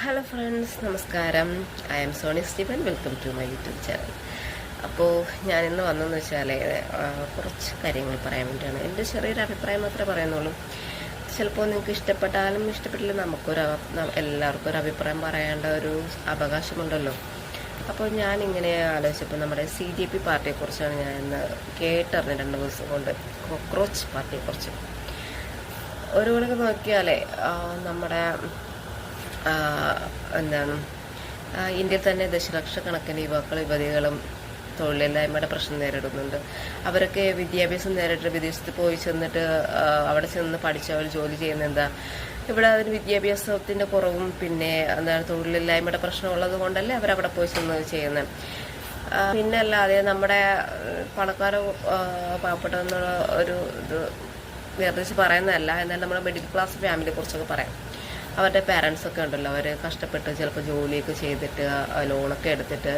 Hello friends, നമസ്കാരം. I am Sony Steven. Welcome to my YouTube channel. അപ്പോൾ ഞാനിന്ന് വന്നതെന്ന് വെച്ചാൽ കുറച്ച് കാര്യങ്ങൾ പറയാൻ വേണ്ടിയാണ്. എൻ്റെ ചെറിയൊരു അഭിപ്രായം മാത്രമേ പറയുന്നുള്ളൂ. ചിലപ്പോൾ നിങ്ങൾക്ക് ഇഷ്ടപ്പെട്ടാലും ഇഷ്ടപ്പെട്ടില്ല, എല്ലാവർക്കും ഒരു അഭിപ്രായം പറയേണ്ട ഒരു അവകാശമുണ്ടല്ലോ. അപ്പോൾ ഞാനിങ്ങനെ ആലോചിച്ചപ്പോൾ നമ്മുടെ CJP പാർട്ടിയെക്കുറിച്ചാണ് ഞാൻ ഇന്ന് കേട്ടറിഞ്ഞ 2 ദിവസം കൊണ്ട്. കോക്രോച്ച് പാർട്ടിയെക്കുറിച്ച് ഒരു കണക്ക് നോക്കിയാലേ നമ്മുടെ എന്താണ് ഇന്ത്യയിൽ തന്നെ ദശലക്ഷക്കണക്കിന് യുവതികളും തൊഴിലില്ലായ്മയുടെ പ്രശ്നം നേരിടുന്നുണ്ട്. അവരൊക്കെ വിദ്യാഭ്യാസം നേരിട്ട് വിദേശത്ത് പോയി ചെന്നിട്ട് അവിടെ ചെന്ന് പഠിച്ച് അവർ ജോലി ചെയ്യുന്ന എന്താ, ഇവിടെ അതിന് വിദ്യാഭ്യാസത്തിൻ്റെ കുറവും പിന്നെ എന്താണ് തൊഴിലില്ലായ്മയുടെ പ്രശ്നം ഉള്ളത് കൊണ്ടല്ലേ അവരവിടെ പോയി ചെന്ന് ചെയ്യുന്നത്. പിന്നെ അല്ലാതെ നമ്മുടെ പണക്കാരോ പാവപ്പെട്ടെന്നുള്ള ഒരു ഇത് വേർതിരിച്ച് പറയുന്നതല്ല. എന്നാൽ നമ്മുടെ മിഡിൽ ക്ലാസ് ഫാമിലിയെ കുറിച്ചൊക്കെ പറയാം. അവരുടെ പാരൻസൊക്കെ ഉണ്ടല്ലോ, അവർ കഷ്ടപ്പെട്ട് ചിലപ്പോൾ ജോലിയൊക്കെ ചെയ്തിട്ട് ലോണൊക്കെ എടുത്തിട്ട്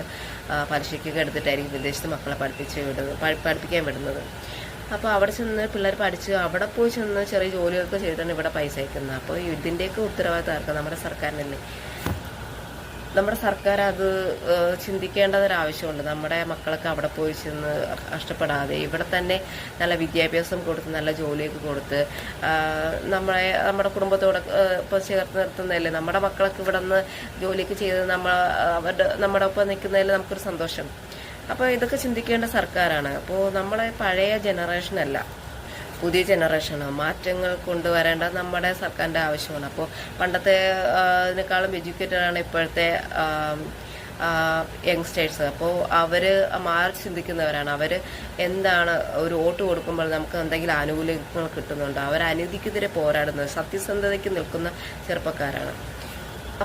പലിശയ്ക്കൊക്കെ എടുത്തിട്ടായിരിക്കും വിദേശത്ത് മക്കളെ പഠിപ്പിക്കാൻ വിടുന്നത്. അപ്പോൾ അവിടെ ചെന്ന് പിള്ളേർ പഠിച്ച് അവിടെ പോയി ചെന്ന് ചെറിയ ജോലിയൊക്കെ ചെയ്തിട്ടാണ് ഇവിടെ പൈസ അയക്കുന്നത്. അപ്പോൾ ഇതിൻ്റെയൊക്കെ ഉത്തരവാദിത്തം ആർക്കും? നമ്മുടെ സർക്കാരിനല്ലേ. നമ്മുടെ സർക്കാർ അത് ചിന്തിക്കേണ്ടതൊരാവശ്യമുണ്ട്. നമ്മുടെ മക്കളൊക്കെ അവിടെ പോയി ചെന്ന് കഷ്ടപ്പെടാതെ ഇവിടെ തന്നെ നല്ല വിദ്യാഭ്യാസം കൊടുത്ത് നല്ല ജോലിയൊക്കെ കൊടുത്ത് നമ്മുടെ കുടുംബത്തോടെ ഇപ്പോൾ ചേർത്ത് നിർത്തുന്നതല്ലേ. നമ്മുടെ മക്കളൊക്കെ ഇവിടെ നിന്ന് ജോലിയൊക്കെ ചെയ്ത് നമ്മുടെ ഒപ്പം നിൽക്കുന്നതിൽ നമുക്കൊരു സന്തോഷം. അപ്പോൾ ഇതൊക്കെ ചിന്തിക്കേണ്ട സർക്കാരാണ്. അപ്പോൾ നമ്മളെ പഴയ ജനറേഷനല്ല, പുതിയ ജനറേഷന് മാറ്റങ്ങൾ കൊണ്ടുവരേണ്ടത് നമ്മുടെ സർക്കാരിൻ്റെ ആവശ്യമാണ്. അപ്പോൾ പണ്ടത്തെ ഇതിനേക്കാളും എഡ്യൂക്കേറ്റഡാണ് ഇപ്പോഴത്തെ യങ്സ്റ്റേഴ്സ്. അപ്പോൾ അവർ മാറി ചിന്തിക്കുന്നവരാണ്. അവർ എന്താണ് ഒരു വോട്ട് കൊടുക്കുമ്പോൾ നമുക്ക് എന്തെങ്കിലും ആനുകൂല്യങ്ങൾ കിട്ടുന്നുണ്ടോ, അവർ അനീതിക്കെതിരെ പോരാടുന്നത്, സത്യസന്ധതയ്ക്ക് നിൽക്കുന്ന ചെറുപ്പക്കാരാണ്.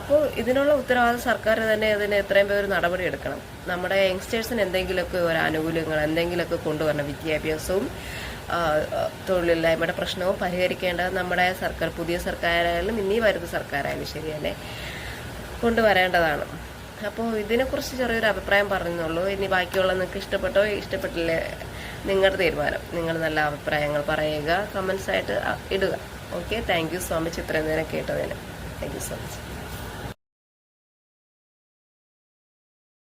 അപ്പോൾ ഇതിനുള്ള ഉത്തരവാദിത്വം സർക്കാർ തന്നെ ഇതിന് എത്രയും പേര് നടപടി എടുക്കണം. നമ്മുടെ യങ്സ്റ്റേഴ്സിന് എന്തെങ്കിലുമൊക്കെ ഒരു ആനുകൂല്യങ്ങൾ എന്തെങ്കിലുമൊക്കെ കൊണ്ടുവരണം. വിദ്യാഭ്യാസവും തൊഴിലില്ലായ്മയുടെ പ്രശ്നവും പരിഹരിക്കേണ്ടത് നമ്മുടെ സർക്കാർ, പുതിയ സർക്കാരായാലും ഇനി വരുന്ന സർക്കാരായാലും ശരിയല്ലേ, കൊണ്ടുവരേണ്ടതാണ്. അപ്പോൾ ഇതിനെക്കുറിച്ച് ചെറിയൊരു അഭിപ്രായം പറഞ്ഞുള്ളൂ. ഇനി ബാക്കിയുള്ള നിങ്ങൾക്ക് ഇഷ്ടപ്പെട്ടോ ഇഷ്ടപ്പെട്ടില്ലേ നിങ്ങളുടെ തീരുമാനം. നിങ്ങൾ നല്ല അഭിപ്രായങ്ങൾ പറയുക, കമൻസ് ആയിട്ട് ഇടുക. Okay, thank you so much ഇത്രയും നേരം കേട്ടതിന്. Thank you so much.